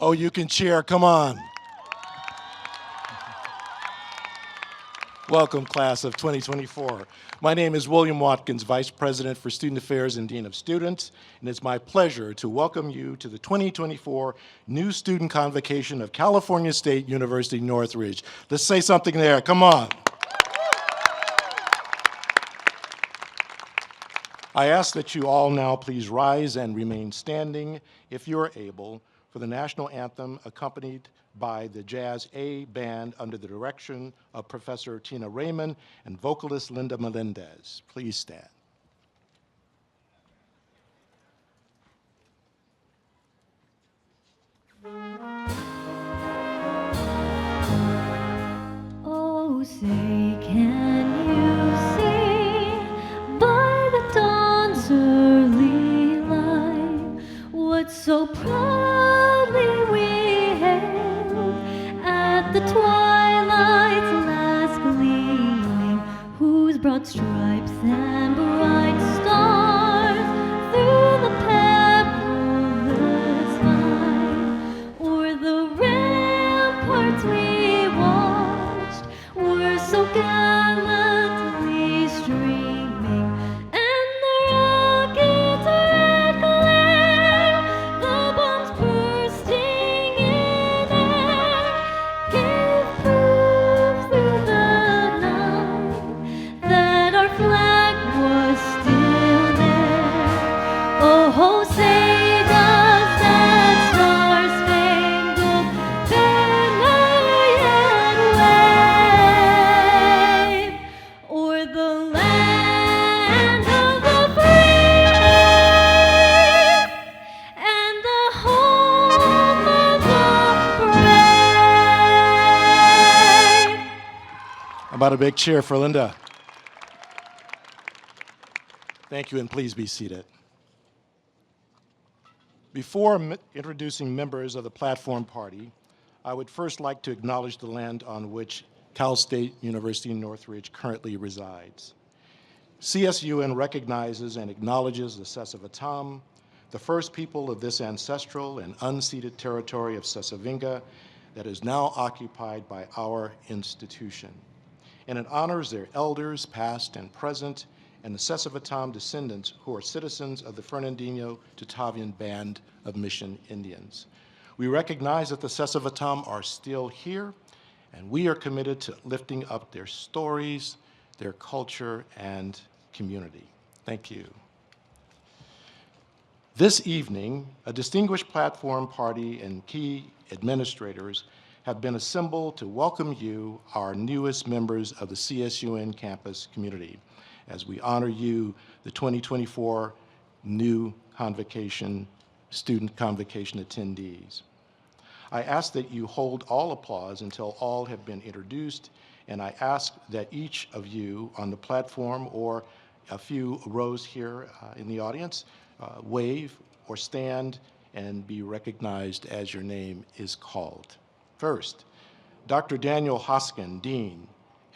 Oh, you can cheer, come on. Welcome, class of 2024. My name is William Watkins, Vice President for Student Affairs and Dean of Students, and it's my pleasure to welcome you to the 2024 New Student Convocation of California State University Northridge. Let's say something there, come on. I ask that you all now please rise and remain standing, if you are able, for the national anthem accompanied by the Jazz A Band under the direction of Professor Tina Raymond and vocalist Linda Melendez. Please stand. Oh, say, can you see by the dawn's early light what so proudly we hailed at the twilight's last gleaming, whose broad stripes and bright stars through the perilous night o'er the ramparts we watched were so gallantly streaming, and the rocket's red glare, the bombs bursting in air, gave proof through the night that our flag was still there. Oh, say does that star-spangled banner yet wave o'er the land of the free and the home of the brave? How about a big cheer for Linda? Thank you, and please be seated. Before introducing members of the platform party, I would first like to acknowledge the land on which Cal State University Northridge currently resides. CSUN recognizes and acknowledges the Sesavatam, the first people of this ancestral and unceded territory of Sesavinga that is now occupied by our institution. And it honors their elders, past and present, and the Sesavatam descendants who are citizens of the Fernandino Tatavian Band of Mission Indians. We recognize that the Sesavatam are still here, and we are committed to lifting up their stories, their culture, and community. Thank you. This evening, a distinguished platform party and key administrators have been assembled to welcome you, our newest members of the CSUN campus community, as we honor you, the 2024 new student convocation attendees. I ask that you hold all applause until all have been introduced, and I ask that each of you on the platform or a few rows here in the audience wave or stand and be recognized as your name is called. First, Dr. Daniel Hoskin, Dean,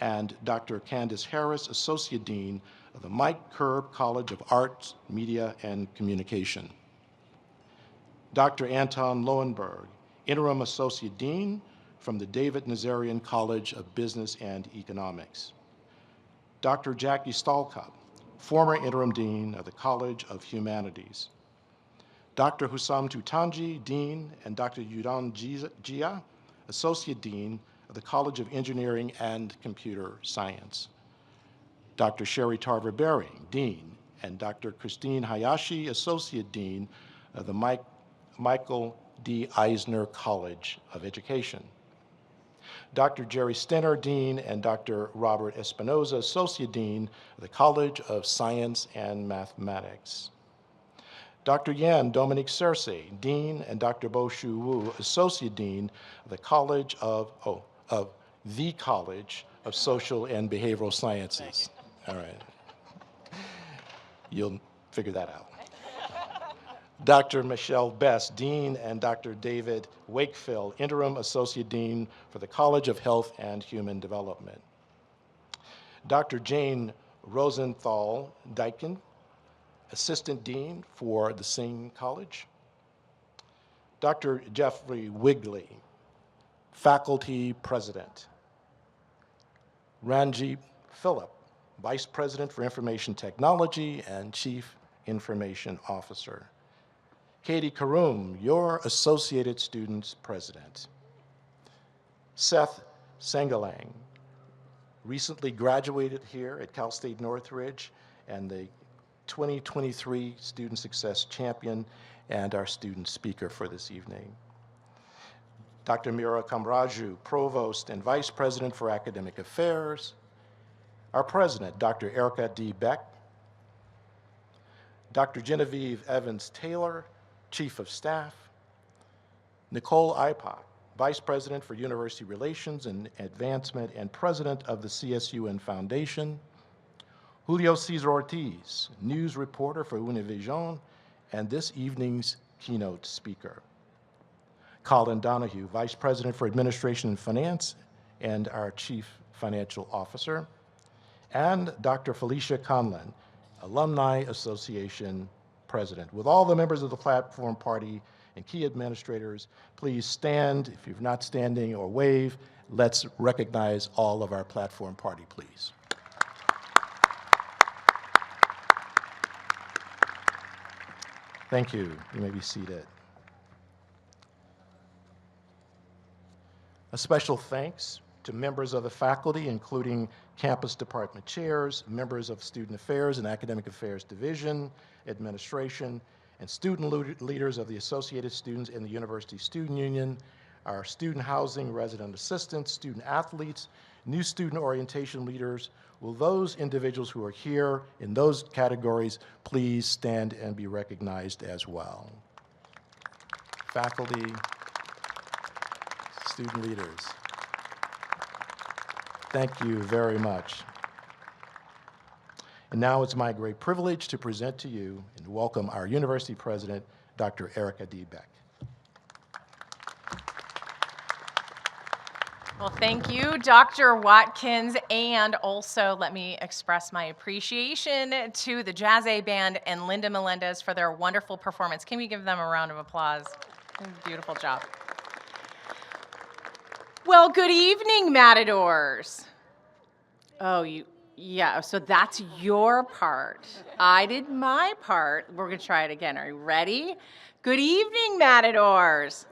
and Dr. Candace Harris, Associate Dean of the Mike Curb College of Arts, Media, and Communication. Dr. Anton Lowenberg, Interim Associate Dean from the David Nazarian College of Business and Economics. Dr. Jackie Stalcup, former Interim Dean of the College of Humanities. Dr. Hussam Tutanji, Dean, and Dr. Yudan Jia, Associate Dean of the College of Engineering and Computer Science. Dr. Sherry Tarver-Bering, Dean, and Dr. Christine Hayashi, Associate Dean of the Michael D. Eisner College of Education. Dr. Jerry Stenner, Dean, and Dr. Robert Espinoza, Associate Dean of the College of Science and Mathematics. Dr. Yan Dominique Cersei, Dean, and Dr. Bo Shu Wu, Associate Dean of the College of Social and Behavioral Sciences. All right. You'll figure that out. Dr. Michelle Best, Dean, and Dr. David Wakefield, Interim Associate Dean for the College of Health and Human Development. Dr. Jane Rosenthal Dyken, Assistant Dean for the Singh College. Dr. Jeffrey Wigley, Faculty President. Ranjit Phillip, Vice President for Information Technology and Chief Information Officer. Katie Karoom, your Associated Students President. Seth Sengalang, recently graduated here at Cal State Northridge and the 2023 Student Success Champion and our student speaker for this evening. Dr. Mira Kamraju, Provost and Vice President for Academic Affairs. Our President, Dr. Erica D. Beck. Dr. Genevieve Evans-Taylor, Chief of Staff. Nicole Ipock, Vice President for University Relations and Advancement and President of the CSUN Foundation. Julio Cesar Ortiz, News Reporter for Univision and this evening's keynote speaker. Colin Donahue, Vice President for Administration and Finance and our Chief Financial Officer. And Dr. Felicia Conlon, Alumni Association President. With all the members of the Platform Party and key administrators, please stand. If you're not standing, or wave. Let's recognize all of our Platform Party, please. Thank you. You may be seated. A special thanks to members of the faculty, including campus department chairs, members of Student Affairs and Academic Affairs Division, administration, and student leaders of the Associated Students in the University Student Union, our student housing resident assistants, student athletes, new student orientation leaders. Will those individuals who are here in those categories please stand and be recognized as well? Faculty, student leaders. Thank you very much. And now it's my great privilege to present to you and welcome our University President, Dr. Erica D. Beck. Well, thank you, Dr. Watkins, and also let me express my appreciation to the Jazz A Band and Linda Melendez for their wonderful performance. Can we give them a round of applause? Beautiful job. Well, good evening, Matadors. Oh, yeah, so that's your part. I did my part. We're gonna try it again. Are you ready? Good evening, Matadors.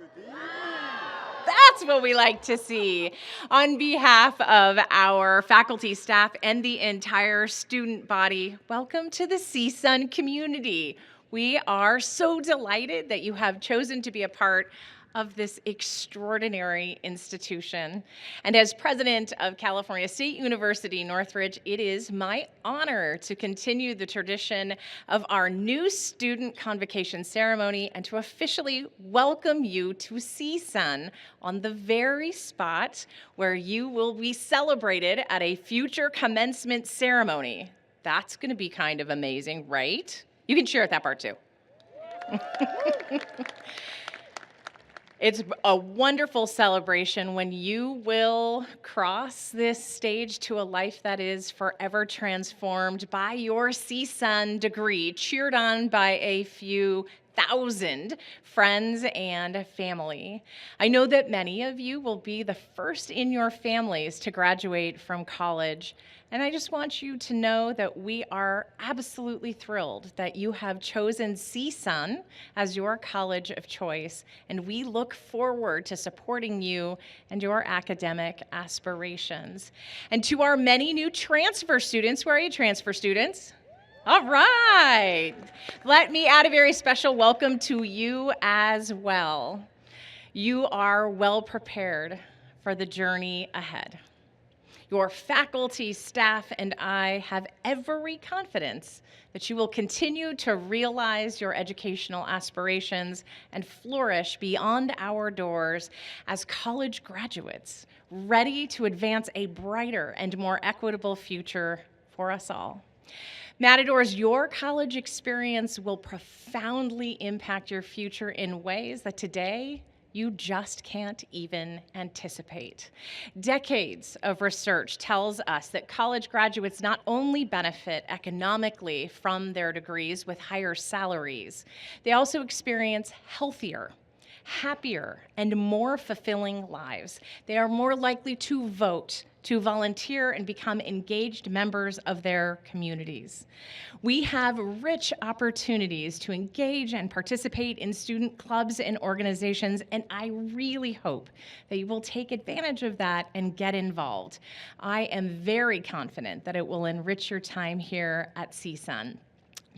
That's what we like to see. On behalf of our faculty, staff, and the entire student body, welcome to the CSUN community. We are so delighted that you have chosen to be a part of this extraordinary institution. And as president of California State University Northridge, it is my honor to continue the tradition of our new student convocation ceremony and to officially welcome you to CSUN on the very spot where you will be celebrated at a future commencement ceremony. That's gonna be kind of amazing, right? You can cheer at that part too. It's a wonderful celebration when you will cross this stage to a life that is forever transformed by your CSUN degree, cheered on by a few thousand friends and family. I know that many of you will be the first in your families to graduate from college, and I just want you to know that we are absolutely thrilled that you have chosen CSUN as your college of choice, and we look forward to supporting you and your academic aspirations. And to our many new transfer students, where are you, transfer students? All right. Let me add a very special welcome to you as well. You are well prepared for the journey ahead. Your faculty, staff, and I have every confidence that you will continue to realize your educational aspirations and flourish beyond our doors as college graduates, ready to advance a brighter and more equitable future for us all. Matadors, your college experience will profoundly impact your future in ways that today you just can't even anticipate. Decades of research tells us that college graduates not only benefit economically from their degrees with higher salaries, they also experience healthier, happier, and more fulfilling lives. They are more likely to vote, to volunteer, and become engaged members of their communities. We have rich opportunities to engage and participate in student clubs and organizations, and I really hope that you will take advantage of that and get involved. I am very confident that it will enrich your time here at CSUN.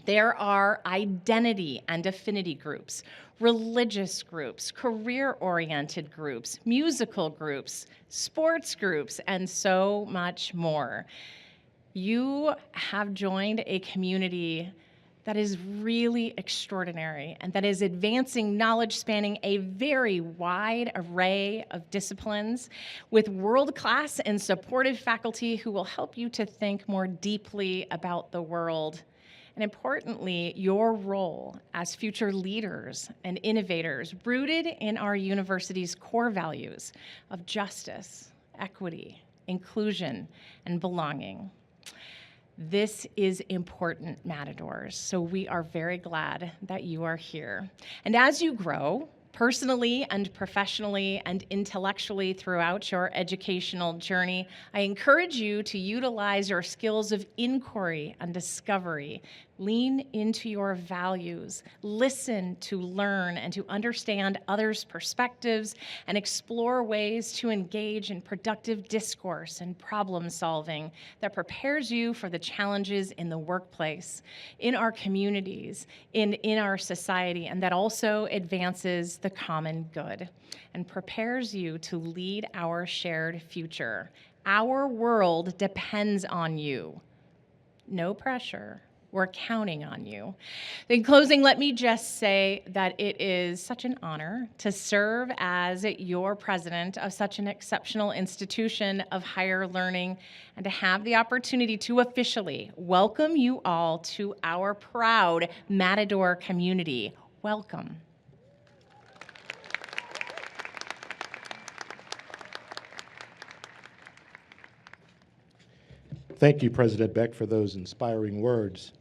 There are identity and affinity groups, religious groups, career-oriented groups, musical groups, sports groups, and so much more. You have joined a community that is really extraordinary and that is advancing knowledge spanning a very wide array of disciplines with world-class and supportive faculty who will help you to think more deeply about the world. And importantly, your role as future leaders and innovators rooted in our university's core values of justice, equity, inclusion, and belonging. This is important, Matadors, so we are very glad that you are here. And as you grow, personally and professionally and intellectually throughout your educational journey, I encourage you to utilize your skills of inquiry and discovery. Lean into your values, listen to learn and to understand others' perspectives, and explore ways to engage in productive discourse and problem solving that prepares you for the challenges in the workplace, in our communities, in our society, and that also advances the common good and prepares you to lead our shared future. Our world depends on you. No pressure. We're counting on you. In closing, let me just say that it is such an honor to serve as your president of such an exceptional institution of higher learning and to have the opportunity to officially welcome you all to our proud Matador community. Welcome. Thank you, President Beck, for those inspiring words.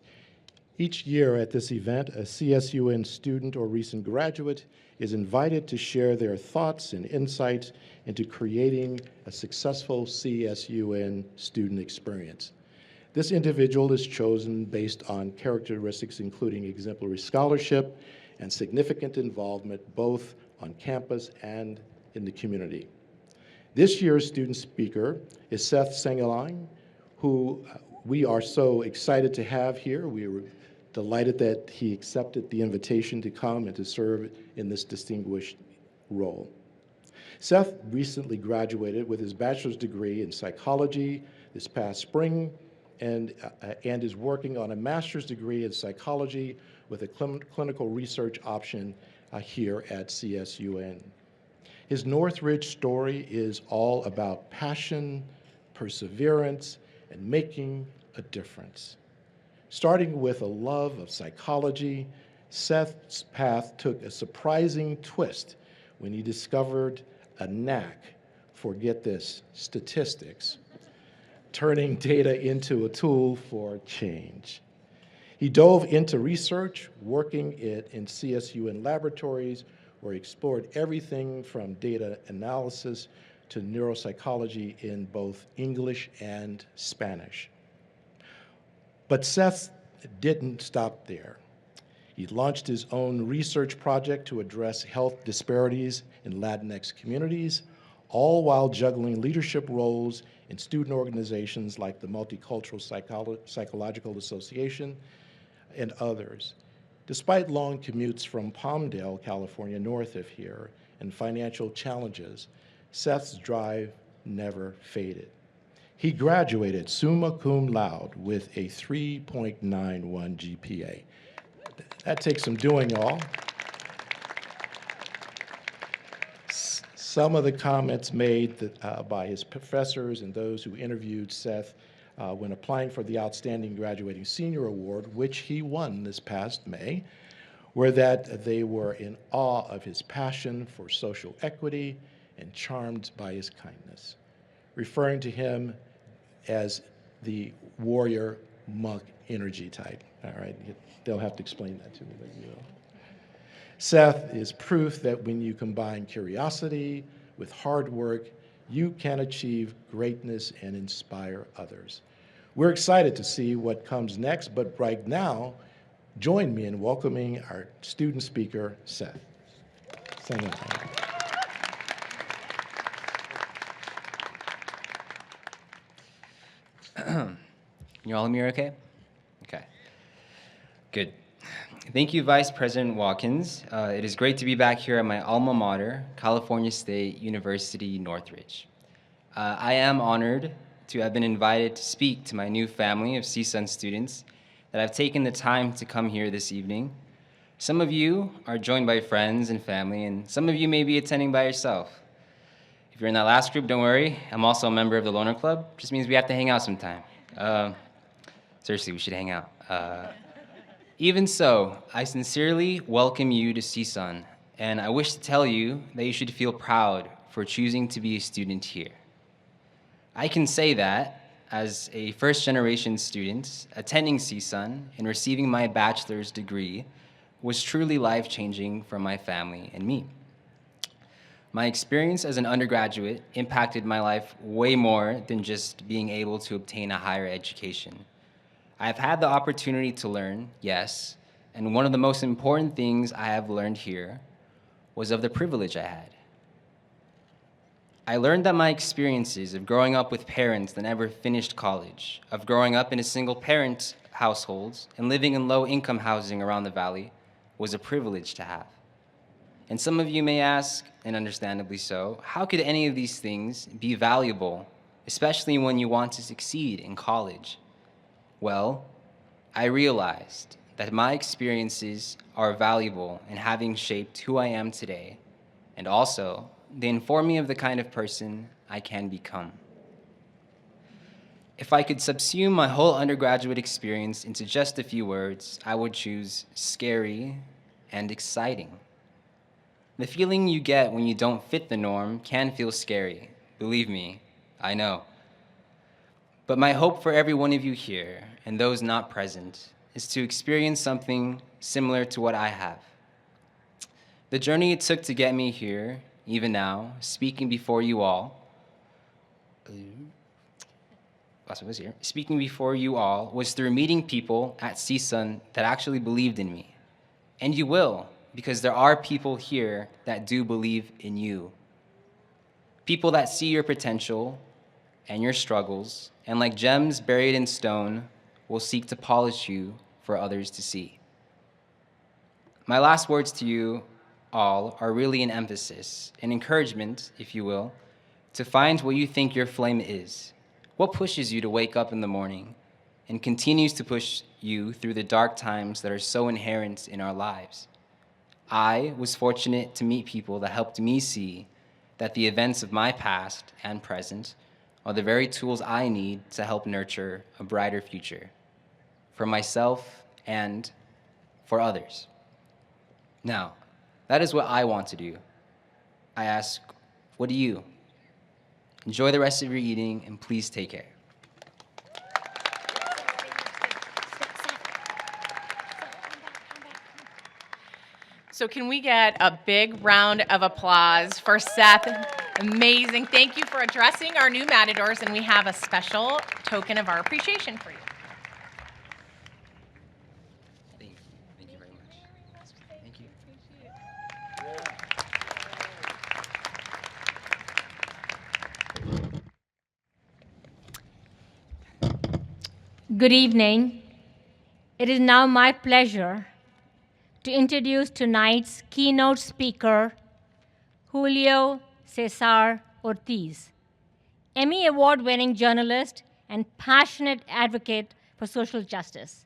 Each year at this event, a CSUN student or recent graduate is invited to share their thoughts and insights into creating a successful CSUN student experience. This individual is chosen based on characteristics including exemplary scholarship and significant involvement both on campus and in the community. This year's student speaker is Seth Sengeline, who we are so excited to have here. We were delighted that he accepted the invitation to come and to serve in this distinguished role. Seth recently graduated with his bachelor's degree in psychology this past spring and is working on a master's degree in psychology with a clinical research option here at CSUN. His Northridge story is all about passion, perseverance, and making a difference. Starting with a love of psychology, Seth's path took a surprising twist when he discovered a knack for, get this, statistics, turning data into a tool for change. He dove into research, working in CSUN laboratories, where he explored everything from data analysis to neuropsychology in both English and Spanish. But Seth didn't stop there. He launched his own research project to address health disparities in Latinx communities, all while juggling leadership roles in student organizations like the Multicultural Psychological Association and others. Despite long commutes from Palmdale, California, north of here, and financial challenges, Seth's drive never faded. He graduated summa cum laude with a 3.91 GPA. That takes some doing, y'all. Some of the comments made by his professors and those who interviewed Seth when applying for the Outstanding Graduating Senior Award, which he won this past May, were that they were in awe of his passion for social equity and charmed by his kindness, referring to him as the warrior monk energy type. All right, they'll have to explain that to me, but you know. Seth is proof that when you combine curiosity with hard work, you can achieve greatness and inspire others. We're excited to see what comes next, but right now, join me in welcoming our student speaker, Seth. Sing it. You all hear me okay? Okay. Good. Thank you, Vice President Watkins. It is great to be back here at my alma mater, California State University, Northridge. I am honored to have been invited to speak to my new family of CSUN students that have taken the time to come here this evening. Some of you are joined by friends and family, and some of you may be attending by yourself. If you're in that last group, don't worry. I'm also a member of the Loner Club. Just means we have to hang out sometime. Seriously, we should hang out. Even so, I sincerely welcome you to CSUN, and I wish to tell you that you should feel proud for choosing to be a student here. I can say that as a first-generation student attending CSUN and receiving my bachelor's degree was truly life-changing for my family and me. My experience as an undergraduate impacted my life way more than just being able to obtain a higher education. I've had the opportunity to learn, yes, and one of the most important things I have learned here was of the privilege I had. I learned that my experiences of growing up with parents that never finished college, of growing up in a single-parent household and living in low-income housing around the valley was a privilege to have. And some of you may ask, and understandably so, how could any of these things be valuable, especially when you want to succeed in college? Well, I realized that my experiences are valuable in having shaped who I am today, and also they inform me of the kind of person I can become. If I could subsume my whole undergraduate experience into just a few words, I would choose scary and exciting. The feeling you get when you don't fit the norm can feel scary. Believe me, I know. But my hope for every one of you here, and those not present, is to experience something similar to what I have. The journey it took to get me here, even now, speaking before you all, was through meeting people at CSUN that actually believed in me. And you will, because there are people here that do believe in you. People that see your potential and your struggles, and like gems buried in stone, will seek to polish you for others to see. My last words to you all are really an emphasis, an encouragement, if you will, to find what you think your flame is. What pushes you to wake up in the morning and continues to push you through the dark times that are so inherent in our lives? I was fortunate to meet people that helped me see that the events of my past and present are the very tools I need to help nurture a brighter future for myself and for others. Now, that is what I want to do. I ask, what do you? Enjoy the rest of your eating, and please take care. So can we get a big round of applause for Seth? Amazing. Thank you for addressing our new Matadors, and we have a special token of our appreciation for you. Thank you very much. Thank you. Good evening. It is now my pleasure to introduce tonight's keynote speaker, Julio Cesar Ortiz, Emmy Award-winning journalist and passionate advocate for social justice.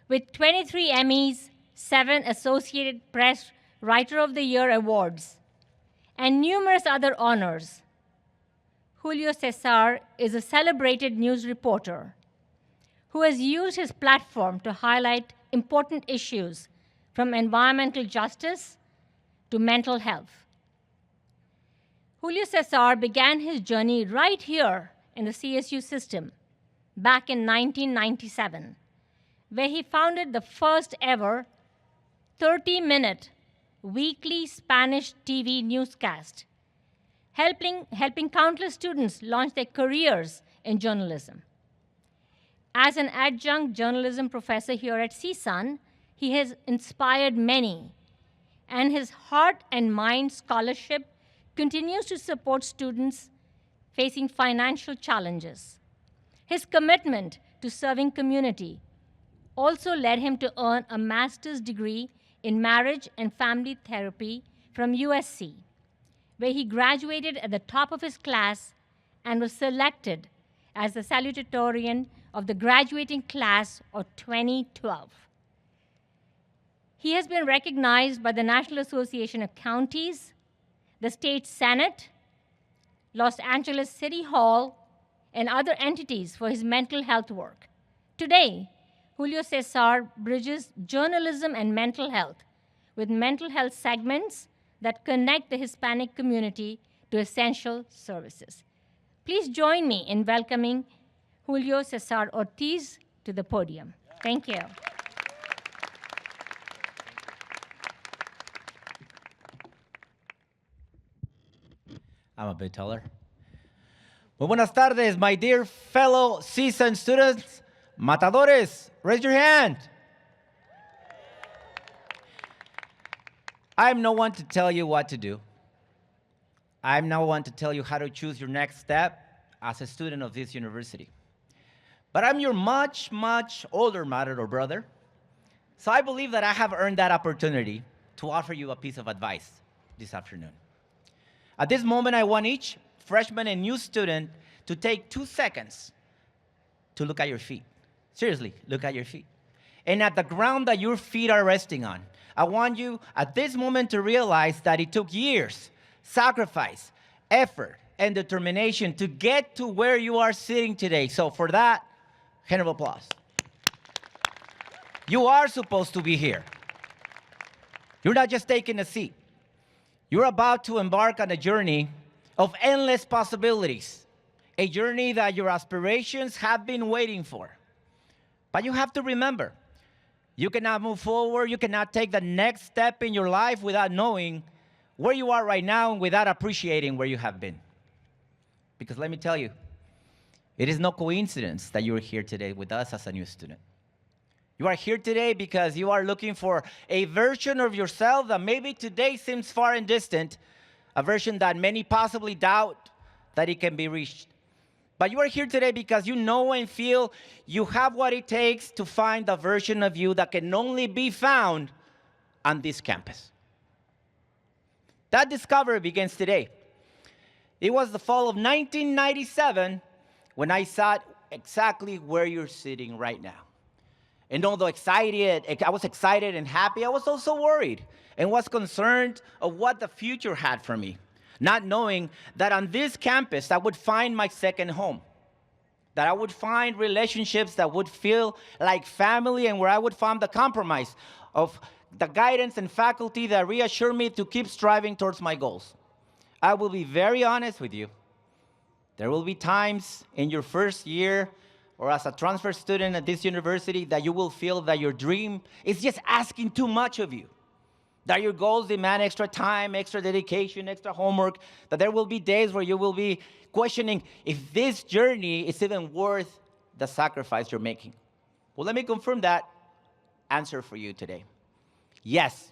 With 23 Emmys, 7 Associated Press Writer of the Year awards, and numerous other honors, Julio Cesar is a celebrated news reporter who has used his platform to highlight important issues from environmental justice to mental health. Julio Cesar began his journey right here in the CSU system back in 1997, where he founded the first ever 30-minute weekly Spanish TV newscast, helping countless students launch their careers in journalism. As an adjunct journalism professor here at CSUN, he has inspired many, and his Heart and Mind Scholarship continues to support students facing financial challenges. His commitment to serving community also led him to earn a master's degree in marriage and family therapy from USC, where he graduated at the top of his class and was selected as the salutatorian of the graduating class of 2012. He has been recognized by the National Association of Counties, the State Senate, Los Angeles City Hall, and other entities for his mental health work. Today, Julio Cesar bridges journalism and mental health with mental health segments that connect the Hispanic community to essential services. Please join me in welcoming Julio Cesar Ortiz to the podium. Thank you. I'm a bit taller. Muy buenas tardes, my dear fellow CSUN students. Matadores, raise your hand. I'm no one to tell you what to do. I'm no one to tell you how to choose your next step as a student of this university. But I'm your much, much older matador brother, so I believe that I have earned that opportunity to offer you a piece of advice this afternoon. At this moment, I want each freshman and new student to take 2 seconds to look at your feet. Seriously, look at your feet. And at the ground that your feet are resting on, I want you at this moment to realize that it took years, sacrifice, effort, and determination to get to where you are sitting today. So for that, hand of applause. You are supposed to be here. You're not just taking a seat. You're about to embark on a journey of endless possibilities, a journey that your aspirations have been waiting for. But you have to remember, you cannot move forward, you cannot take the next step in your life without knowing where you are right now and without appreciating where you have been. Because let me tell you, it is no coincidence that you are here today with us as a new student. You are here today because you are looking for a version of yourself that maybe today seems far and distant, a version that many possibly doubt that it can be reached. But you are here today because you know and feel you have what it takes to find the version of you that can only be found on this campus. That discovery begins today. It was the fall of 1997 when I sat exactly where you're sitting right now. And although I was excited and happy, I was also worried and was concerned of what the future had for me, not knowing that on this campus I would find my second home, that I would find relationships that would feel like family and where I would find the compromise of the guidance and faculty that reassure me to keep striving towards my goals. I will be very honest with you. There will be times in your first year or as a transfer student at this university that you will feel that your dream is just asking too much of you, that your goals demand extra time, extra dedication, extra homework, that there will be days where you will be questioning if this journey is even worth the sacrifice you're making. Well, let me confirm that answer for you today. Yes,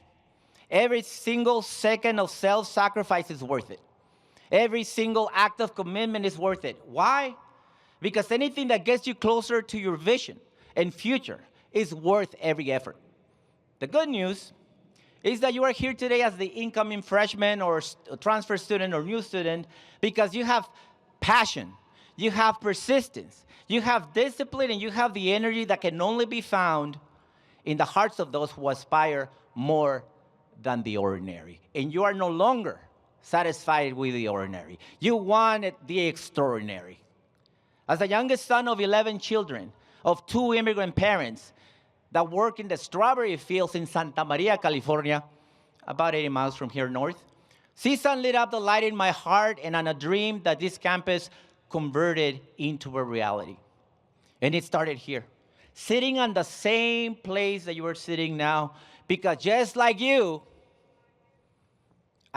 every single second of self-sacrifice is worth it. Every single act of commitment is worth it. Why? Because anything that gets you closer to your vision and future is worth every effort. The good news is that you are here today as the incoming freshman or transfer student or new student because you have passion, you have persistence, you have discipline, and you have the energy that can only be found in the hearts of those who aspire more than the ordinary. And you are no longer satisfied with the ordinary. You want the extraordinary. As the youngest son of 11 children, of 2 immigrant parents that work in the strawberry fields in Santa Maria, California, about 80 miles from here north, CSUN lit up the light in my heart and on a dream that this campus converted into a reality. And it started here, sitting on the same place that you are sitting now, because just like you,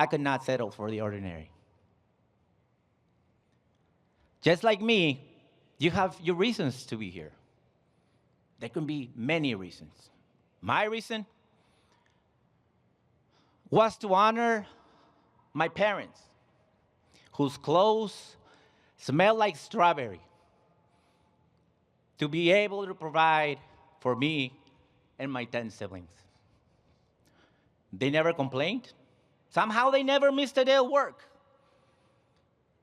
I could not settle for the ordinary. Just like me, you have your reasons to be here. There can be many reasons. My reason was to honor my parents, whose clothes smell like strawberry, to be able to provide for me and my 10 siblings. They never complained. Somehow they never missed a day of work.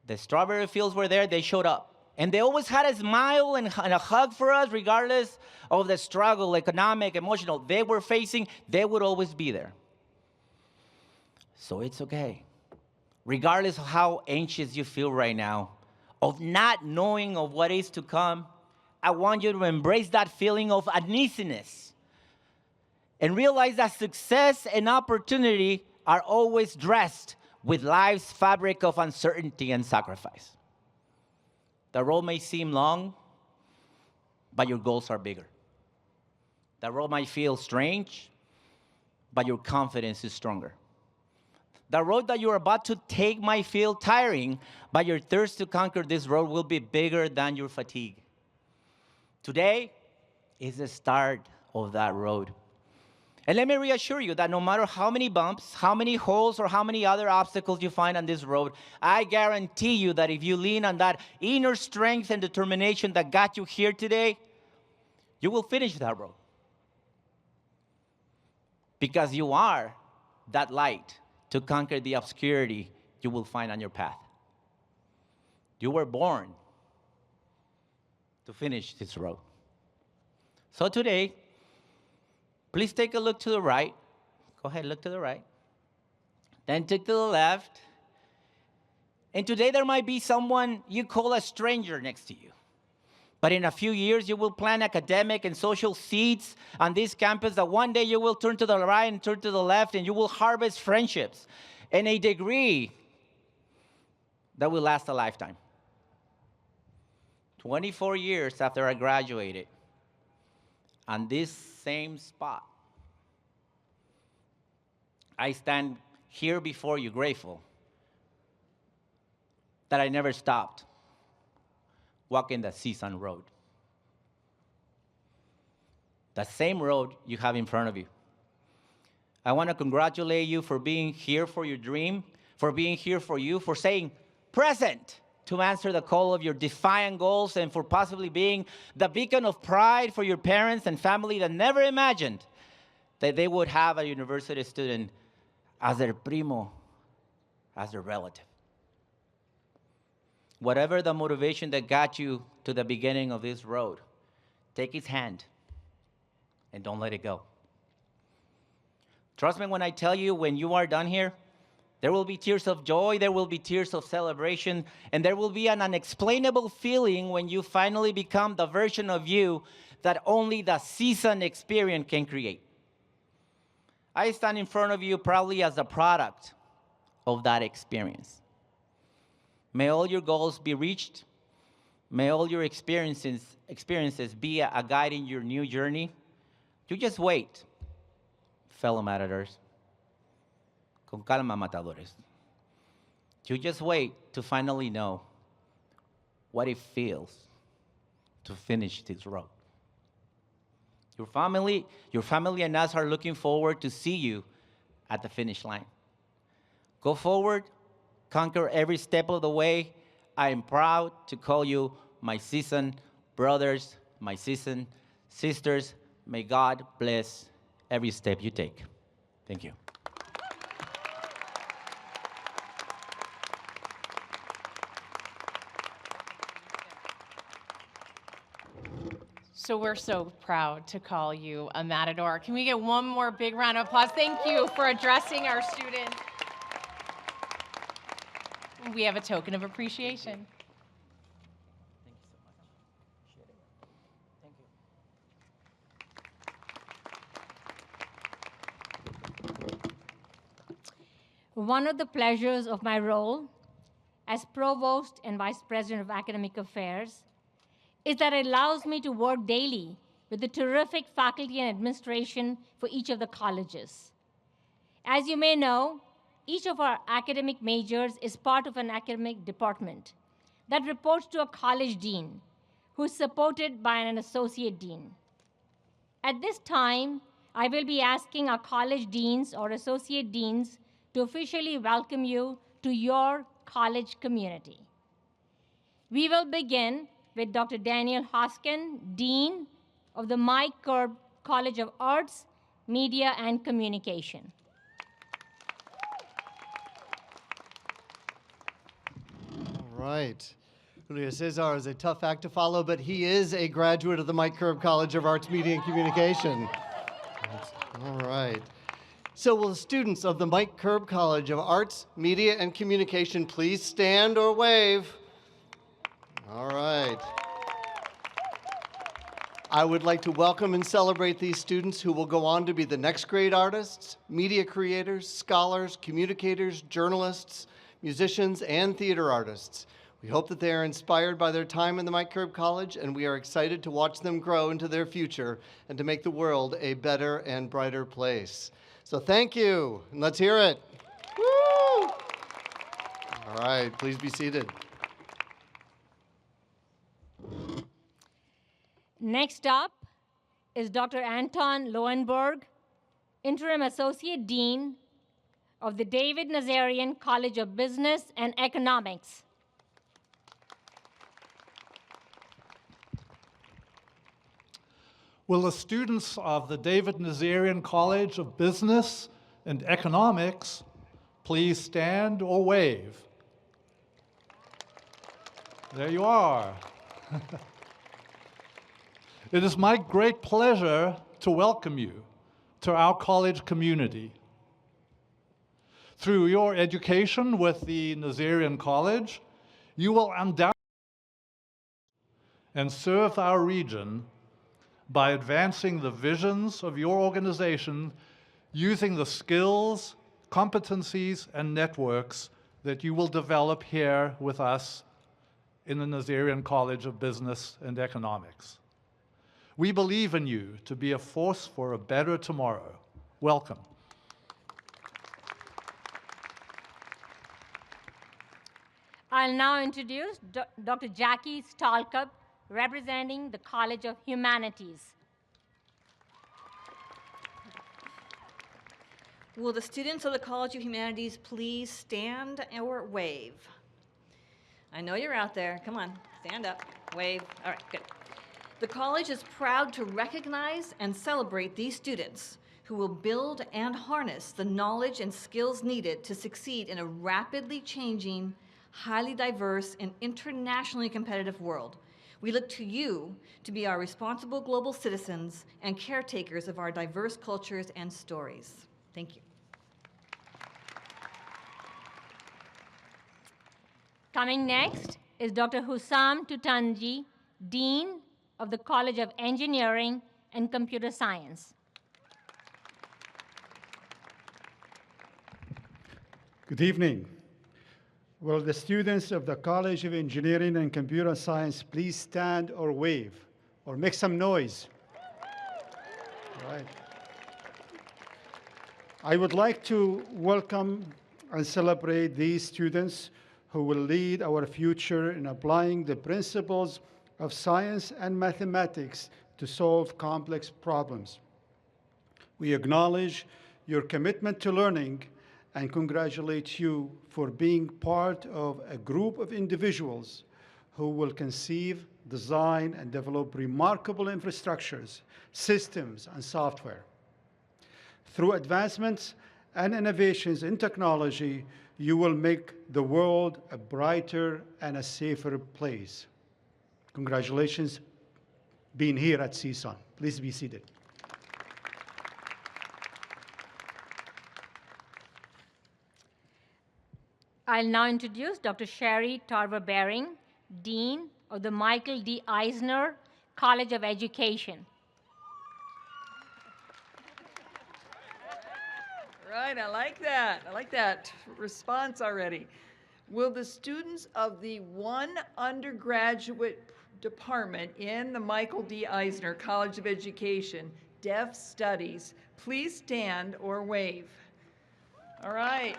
The strawberry fields were there, they showed up. And they always had a smile and a hug for us, regardless of the struggle, economic, emotional, they were facing, they would always be there. So it's okay. Regardless of how anxious you feel right now, of not knowing of what is to come, I want you to embrace that feeling of uneasiness and realize that success and opportunity are always dressed with life's fabric of uncertainty and sacrifice. The road may seem long, but your goals are bigger. The road might feel strange, but your confidence is stronger. The road that you're about to take might feel tiring, but your thirst to conquer this road will be bigger than your fatigue. Today is the start of that road. And let me reassure you that no matter how many bumps, how many holes, or how many other obstacles you find on this road, I guarantee you that if you lean on that inner strength and determination that got you here today, you will finish that road. Because you are that light to conquer the obscurity you will find on your path. You were born to finish this road. So today, please take a look to the right. Go ahead, look to the right. Then take to the left. And today there might be someone you call a stranger next to you. But in a few years, you will plant academic and social seeds on this campus that one day you will turn to the right and turn to the left, and you will harvest friendships and a degree that will last a lifetime. 24 years after I graduated, on this same spot, I stand here before you grateful that I never stopped walking the CSUN road. The same road you have in front of you. I want to congratulate you for being here for your dream, for being here for you, for saying present to answer the call of your defiant goals, and for possibly being the beacon of pride for your parents and family that never imagined that they would have a university student as their primo, as their relative. Whatever the motivation that got you to the beginning of this road, take his hand and don't let it go. Trust me when I tell you, when you are done here, there will be tears of joy, there will be tears of celebration, and there will be an unexplainable feeling when you finally become the version of you that only the CSUN experience can create. I stand in front of you proudly as a product of that experience. May all your goals be reached. May all your experiences be a guide in your new journey. You just wait, fellow matadors. Con calma, matadores. You just wait to finally know what it feels to finish this road. Your family and us are looking forward to see you at the finish line. Go forward, conquer every step of the way. I am proud to call you my CSUN brothers, my CSUN sisters. May God bless every step you take. Thank you. So we're so proud to call you a matador. Can we get one more big round of applause? Thank you for addressing our student. We have a token of appreciation. One of the pleasures of my role as Provost and Vice President of Academic Affairs is that it allows me to work daily with the terrific faculty and administration for each of the colleges. As you may know, each of our academic majors is part of an academic department that reports to a college dean, who is supported by an associate dean. At this time, I will be asking our college deans or associate deans to officially welcome you to your college community. We will begin with Dr. Daniel Hoskin, Dean of the Mike Kerb College of Arts, Media, and Communication. All right. Julio Cesar is a tough act to follow, but he is a graduate of the Mike Kerb College of Arts, Media, and Communication. All right. So will the students of the Mike Kerb College of Arts, Media, and Communication please stand or wave? All right. I would like to welcome and celebrate these students who will go on to be the next great artists, media creators, scholars, communicators, journalists, musicians, and theater artists. We hope that they are inspired by their time in the Mike Kerb College, and we are excited to watch them grow into their future and to make the world a better and brighter place. So thank you, and let's hear it. Woo! All right, please be seated. Next up is Dr. Anton Lowenberg, Interim Associate Dean of the David Nazarian College of Business and Economics. Will the students of the David Nazarian College of Business and Economics please stand or wave? There you are. It is my great pleasure to welcome you to our college community. Through your education with the Nazarian College, you will undoubtedly and serve our region by advancing the visions of your organization using the skills, competencies, and networks that you will develop here with us in the Nazarian College of Business and Economics. We believe in you to be a force for a better tomorrow. Welcome. I'll now introduce Dr. Jackie Stalkup, representing the College of Humanities. Will the students of the College of Humanities please stand or wave? I know you're out there. Come on, stand up, wave. All right, good. The college is proud to recognize and celebrate these students who will build and harness the knowledge and skills needed to succeed in a rapidly changing, highly diverse, and internationally competitive world. We look to you to be our responsible global citizens and caretakers of our diverse cultures and stories. Thank you. Coming next is Dr. Hussam Tutanji, Dean of the College of Engineering and Computer Science. Good evening. Will the students of the College of Engineering and Computer Science please stand or wave or make some noise? All right. I would like to welcome and celebrate these students who will lead our future in applying the principles of science and mathematics to solve complex problems. We acknowledge your commitment to learning and congratulate you for being part of a group of individuals who will conceive, design, and develop remarkable infrastructures, systems, and software. Through advancements and innovations in technology, you will make the world a brighter and a safer place. Congratulations being here at CSUN. Please be seated. I'll now introduce Dr. Sherry Tarver-Baring, Dean of the Michael D. Eisner College of Education. Right, I like that. I like that response already. Will the students of the one undergraduate department in the Michael D. Eisner College of Education, Deaf Studies, please stand or wave? All right.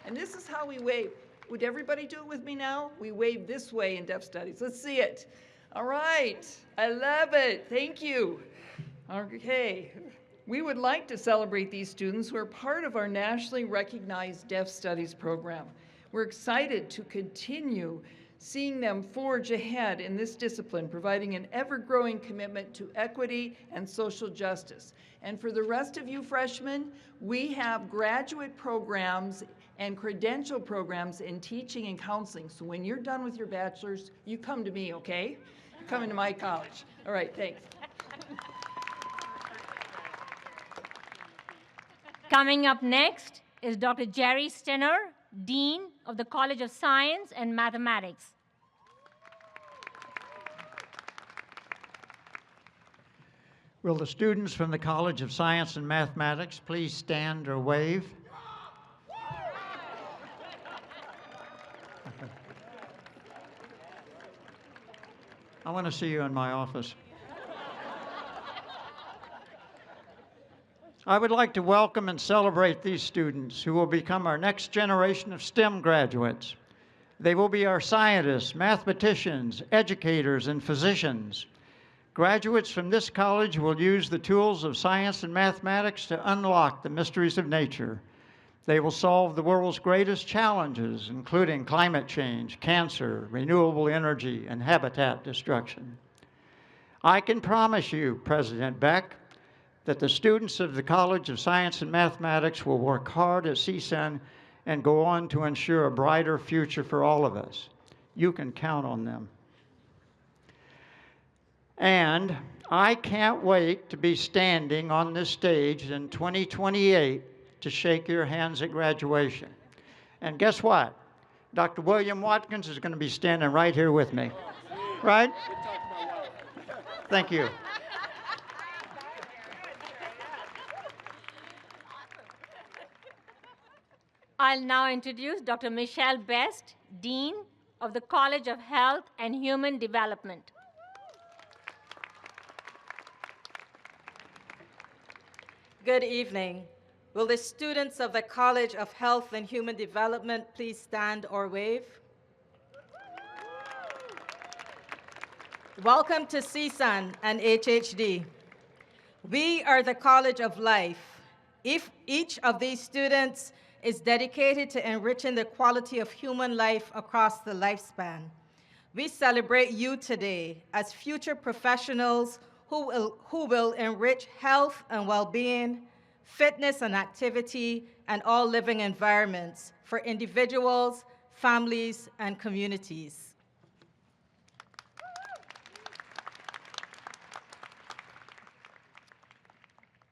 And this is how we wave. Would everybody do it with me now? We wave this way in deaf studies. Let's see it. All right. I love it. Thank you. Okay. We would like to celebrate these students who are part of our nationally recognized deaf studies program. We're excited to continue seeing them forge ahead in this discipline, providing an ever-growing commitment to equity and social justice. And for the rest of you freshmen, we have graduate programs and credential programs in teaching and counseling. So when you're done with your bachelor's, you come to me, okay? You're coming to my college. All right, thanks. Coming up next is Dr. Jerry Stenner, Dean of the College of Science and Mathematics. Will the students from the College of Science and Mathematics please stand or wave? I want to see you in my office. I would like to welcome and celebrate these students who will become our next generation of STEM graduates. They will be our scientists, mathematicians, educators, and physicians. Graduates from this college will use the tools of science and mathematics to unlock the mysteries of nature. They will solve the world's greatest challenges, including climate change, cancer, renewable energy, and habitat destruction. I can promise you, President Beck, that the students of the College of Science and Mathematics will work hard at CSUN and go on to ensure a brighter future for all of us. You can count on them. And I can't wait to be standing on this stage in 2028 to shake your hands at graduation. And guess what? Dr. William Watkins is going to be standing right here with me. Right? Thank you. I'll now introduce Dr. Michelle Best, Dean of the College of Health and Human Development. Good evening. Will the students of the College of Health and Human Development please stand or wave? Welcome to CSUN and HHD. We are the College of Life. If each of these students is dedicated to enriching the quality of human life across the lifespan. We celebrate you today as future professionals who will enrich health and well-being, fitness and activity, and all living environments for individuals, families, and communities.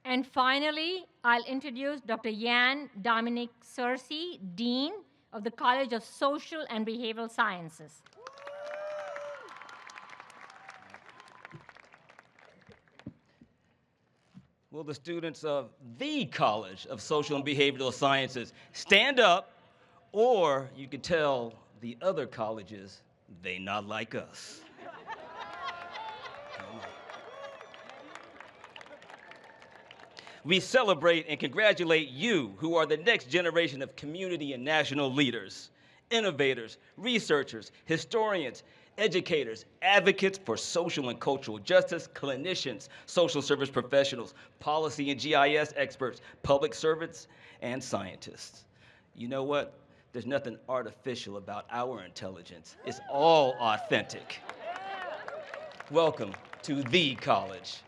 And finally, I'll introduce Dr. Jan Dominic Searcy, Dean of the College of Social and Behavioral Sciences. Will the students of the College of Social and Behavioral Sciences stand up, or you could tell the other colleges they not like us. We celebrate and congratulate you who are the next generation of community and national leaders, innovators, researchers, historians, educators, advocates for social and cultural justice, clinicians, social service professionals, policy and GIS experts, public servants, and scientists. You know what? There's nothing artificial about our intelligence. It's all authentic. Welcome to the college.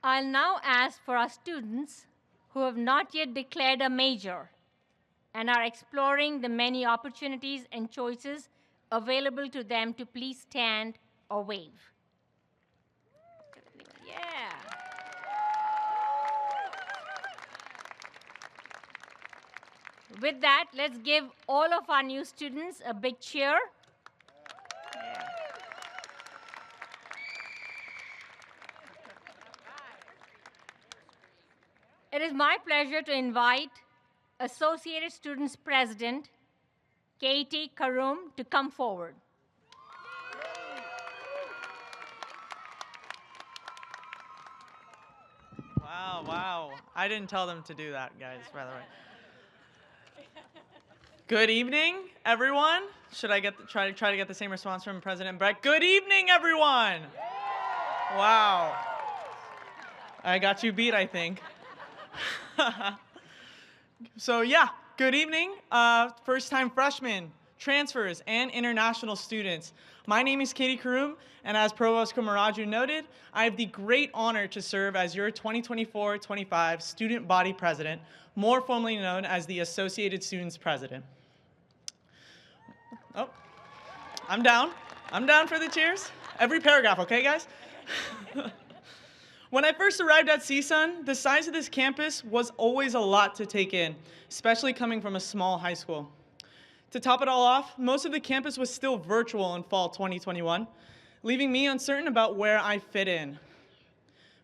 I'll now ask for our students who have not yet declared a major and are exploring the many opportunities and choices available to them to please stand or wave. Yeah. With that, let's give all of our new students a big cheer. It is my pleasure to invite Associated Students President, Katie Karum, to come forward. Wow, wow. I didn't tell them to do that, guys, by the way. Good evening, everyone. Should I try to get the same response from President Brett? Good evening, everyone. Wow. I got you beat, I think. So yeah, good evening, first-time freshmen, transfers, and international students. My name is Katie Karoum, and as Provost Kumaraju noted, I have the great honor to serve as your 2024-25 Student Body President, more formally known as the Associated Students President. Oh, I'm down. I'm down for the cheers. Every paragraph, okay, guys? When I first arrived at CSUN, the size of this campus was always a lot to take in, especially coming from a small high school. To top it all off, most of the campus was still virtual in fall 2021, leaving me uncertain about where I fit in.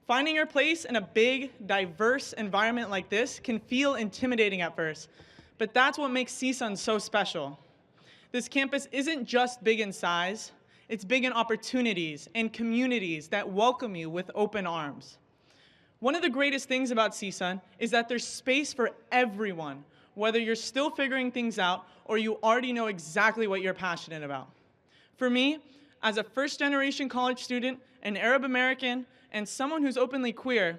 Finding your place in a big, diverse environment like this can feel intimidating at first, but that's what makes CSUN so special. This campus isn't just big in size, it's big in opportunities and communities that welcome you with open arms. One of the greatest things about CSUN is that there's space for everyone, whether you're still figuring things out or you already know exactly what you're passionate about. For me, as a first-generation college student, an Arab American, and someone who's openly queer,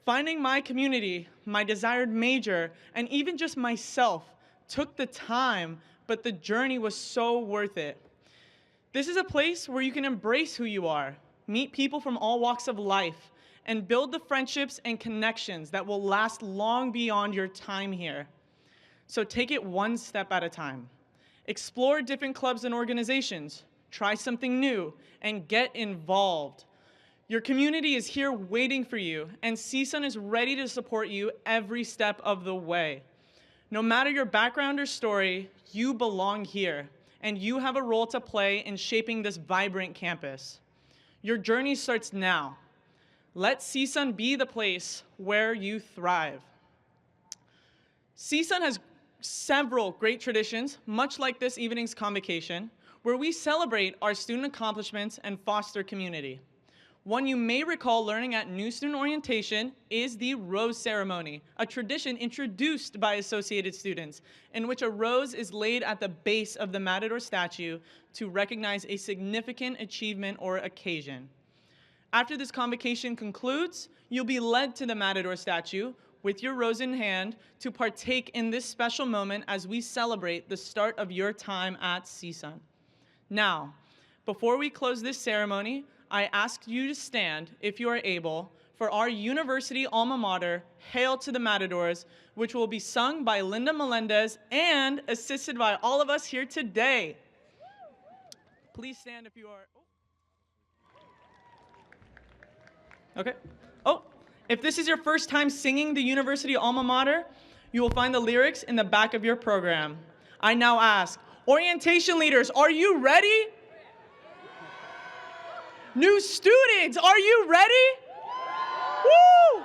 finding my community, my desired major, and even just myself took the time, but the journey was so worth it. This is a place where you can embrace who you are, meet people from all walks of life, and build the friendships and connections that will last long beyond your time here. So take it one step at a time. Explore different clubs and organizations, try something new, and get involved. Your community is here waiting for you, and CSUN is ready to support you every step of the way. No matter your background or story, you belong here, and you have a role to play in shaping this vibrant campus. Your journey starts now. Let CSUN be the place where you thrive. CSUN has several great traditions, much like this evening's convocation, where we celebrate our student accomplishments and foster community. One you may recall learning at New Student Orientation is the Rose Ceremony, a tradition introduced by Associated students, in which a rose is laid at the base of the Matador statue to recognize a significant achievement or occasion. After this convocation concludes, you'll be led to the Matador statue with your rose in hand to partake in this special moment as we celebrate the start of your time at CSUN. Now, before we close this ceremony, I ask you to stand, if you are able, for our university alma mater, Hail to the Matadors, which will be sung by Linda Melendez and assisted by all of us here today. Please stand if you are. Okay. Oh, if this is your first time singing the university alma mater, you will find the lyrics in the back of your program. I now ask, orientation leaders, are you ready? New students, are you ready? Woo!